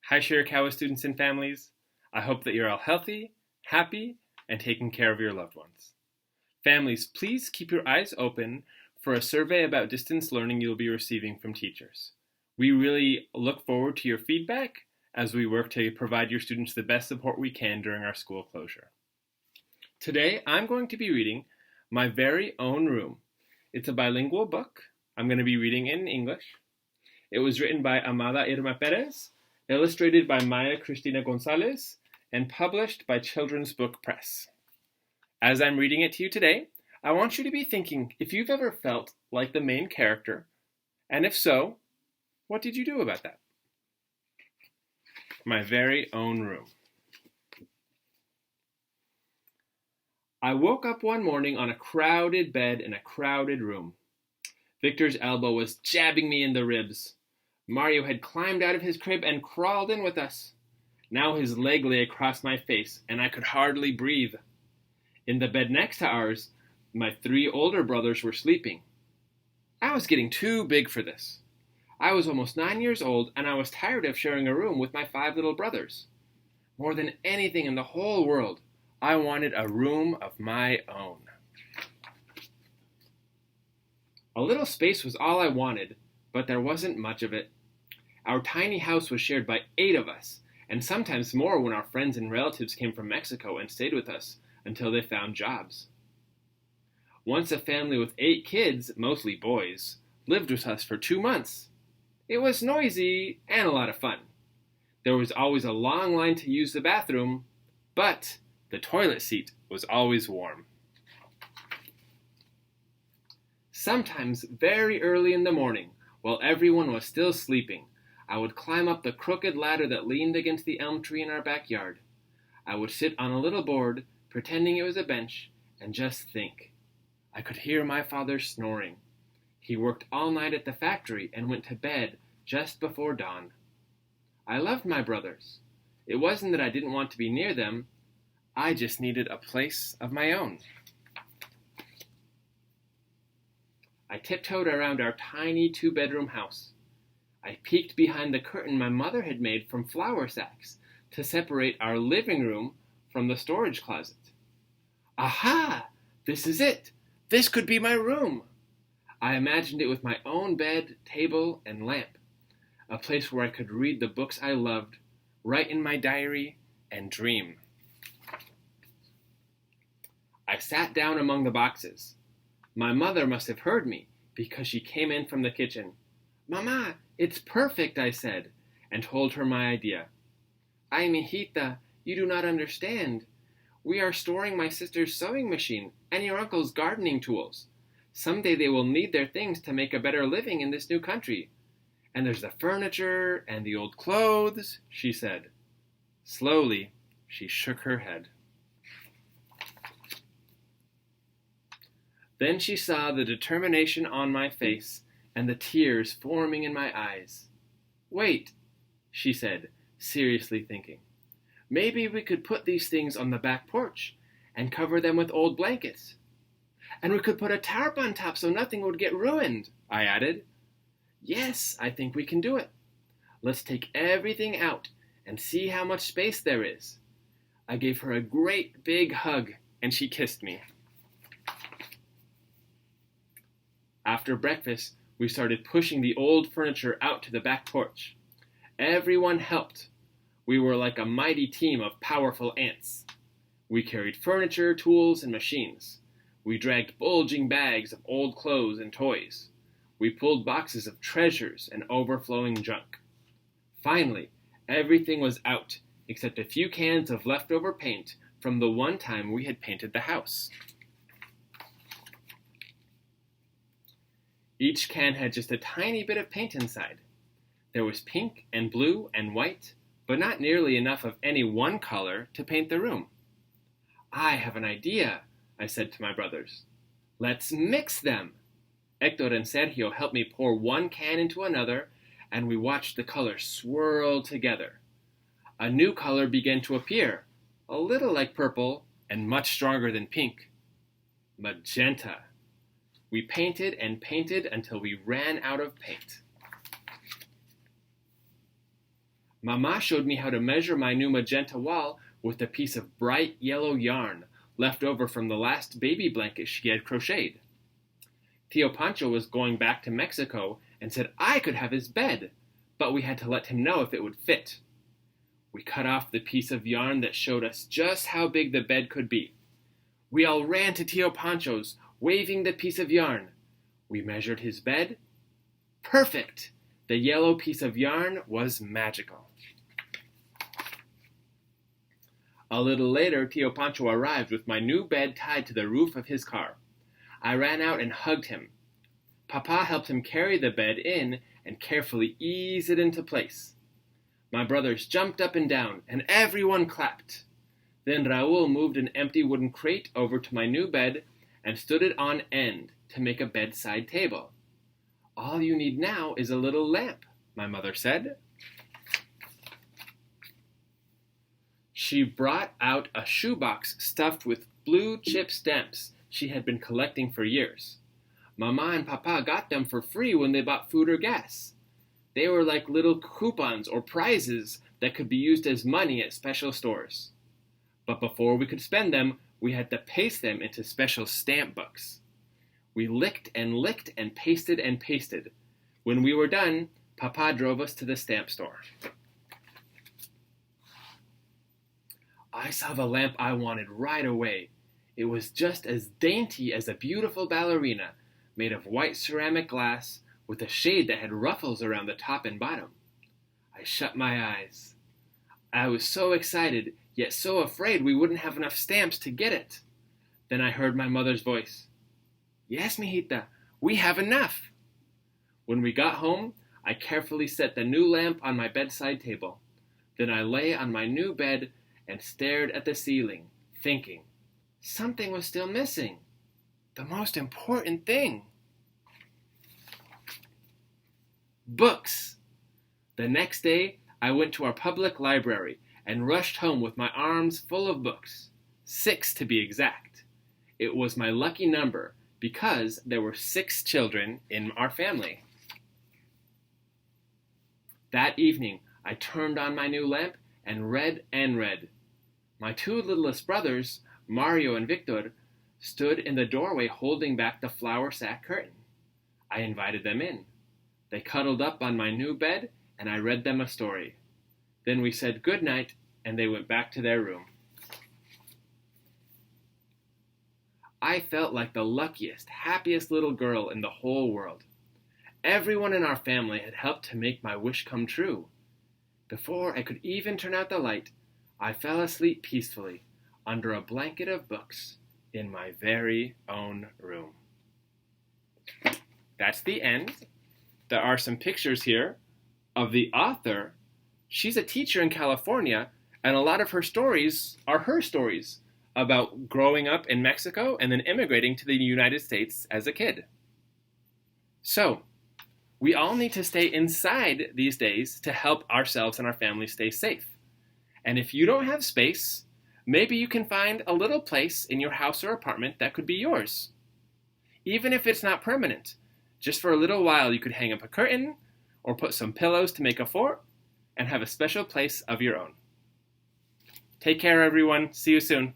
Hi, Shirakawa students and families. I hope that you're all healthy, happy, and taking care of your loved ones. Families, please keep your eyes open for a survey about distance learning you'll be receiving from teachers. We really look forward to your feedback as we work to provide your students the best support we can during our school closure. Today, I'm going to be reading My Very Own Room. It's a bilingual book. I'm going to be reading in English. It was written by Amada Irma Pérez, illustrated by Christina Gonzalez, and published by Children's Book Press. As I'm reading it to you today, I want you to be thinking if you've ever felt like the main character, and if so, what did you do about that? My Very Own Room. I woke up one morning on a crowded bed in a crowded room. Victor's elbow was jabbing me in the ribs. Mario had climbed out of his crib and crawled in with us. Now his leg lay across my face, and I could hardly breathe. In the bed next to ours, my 3 older brothers were sleeping. I was getting too big for this. I was almost 9 years old, and I was tired of sharing a room with my 5 little brothers. More than anything in the whole world, I wanted a room of my own. A little space was all I wanted, but there wasn't much of it. Our tiny house was shared by 8 of us, and sometimes more when our friends and relatives came from Mexico and stayed with us until they found jobs. Once a family with 8 kids, mostly boys, lived with us for 2 months. It was noisy and a lot of fun. There was always a long line to use the bathroom, but the toilet seat was always warm. Sometimes very early in the morning, while everyone was still sleeping, I would climb up the crooked ladder that leaned against the elm tree in our backyard. I would sit on a little board, pretending it was a bench, and just think. I could hear my father snoring. He worked all night at the factory and went to bed just before dawn. I loved my brothers. It wasn't that I didn't want to be near them. I just needed a place of my own. I tiptoed around our tiny 2-bedroom house. I peeked behind the curtain my mother had made from flour sacks to separate our living room from the storage closet. Aha! This is it! This could be my room! I imagined it with my own bed, table, and lamp. A place where I could read the books I loved, write in my diary, and dream. I sat down among the boxes. My mother must have heard me because she came in from the kitchen. "Mama, it's perfect," I said, and told her my idea. "Ay, mijita, you do not understand. We are storing my sister's sewing machine and your uncle's gardening tools. Someday they will need their things to make a better living in this new country. And there's the furniture and the old clothes," she said. Slowly, she shook her head. Then she saw the determination on my face and the tears forming in my eyes. "Wait," she said, seriously thinking. "Maybe we could put these things on the back porch and cover them with old blankets. And we could put a tarp on top so nothing would get ruined," I added. "Yes, I think we can do it. Let's take everything out and see how much space there is." I gave her a great big hug, and she kissed me. After breakfast, we started pushing the old furniture out to the back porch. Everyone helped. We were like a mighty team of powerful ants. We carried furniture, tools, and machines. We dragged bulging bags of old clothes and toys. We pulled boxes of treasures and overflowing junk. Finally, everything was out, except a few cans of leftover paint from the one time we had painted the house. Each can had just a tiny bit of paint inside. There was pink and blue and white, but not nearly enough of any one color to paint the room. "I have an idea," I said to my brothers. "Let's mix them." Hector and Sergio helped me pour one can into another, and we watched the colors swirl together. A new color began to appear, a little like purple and much stronger than pink. Magenta. We painted and painted until we ran out of paint. Mama showed me how to measure my new magenta wall with a piece of bright yellow yarn left over from the last baby blanket she had crocheted. Tio Pancho was going back to Mexico and said I could have his bed, but we had to let him know if it would fit. We cut off the piece of yarn that showed us just how big the bed could be. We all ran to Tio Pancho's, waving the piece of yarn. We measured his bed. Perfect! The yellow piece of yarn was magical. A little later, Tio Pancho arrived with my new bed tied to the roof of his car. I ran out and hugged him. Papa helped him carry the bed in and carefully ease it into place. My brothers jumped up and down, and everyone clapped. Then Raul moved an empty wooden crate over to my new bed and stood it on end to make a bedside table. All you need now is a little lamp, my mother said. She brought out a shoebox stuffed with blue chip stamps she had been collecting for years. Mama and Papa got them for free when they bought food or gas. They were like little coupons or prizes that could be used as money at special stores. But before we could spend them, we had to paste them into special stamp books. We licked and pasted. When we were done, Papa drove us to the stamp store. I saw the lamp I wanted right away. It was just as dainty as a beautiful ballerina, made of white ceramic glass with a shade that had ruffles around the top and bottom. I shut my eyes. I was so excited, yet so afraid we wouldn't have enough stamps to get it. Then I heard my mother's voice. Yes, mijita, we have enough. When we got home, I carefully set the new lamp on my bedside table. Then I lay on my new bed and stared at the ceiling, thinking. Something was still missing. The most important thing. Books. The next day, I went to our public library and rushed home with my arms full of books. 6 to be exact. It was my lucky number because there were 6 children in our family. That evening, I turned on my new lamp and read and read. My 2 littlest brothers, Mario and Victor, stood in the doorway holding back the flour sack curtain. I invited them in. They cuddled up on my new bed, and I read them a story. Then we said good night, and they went back to their room. I felt like the luckiest, happiest little girl in the whole world. Everyone in our family had helped to make my wish come true. Before I could even turn out the light, I fell asleep peacefully under a blanket of books in my very own room. That's the end. There are some pictures here of the author. She's a teacher in California, and a lot of her stories are her stories about growing up in Mexico and then immigrating to the United States as a kid. So, we all need to stay inside these days to help ourselves and our families stay safe. And if you don't have space, maybe you can find a little place in your house or apartment that could be yours. Even if it's not permanent, just for a little while you could hang up a curtain or put some pillows to make a fort and have a special place of your own. Take care, everyone. See you soon.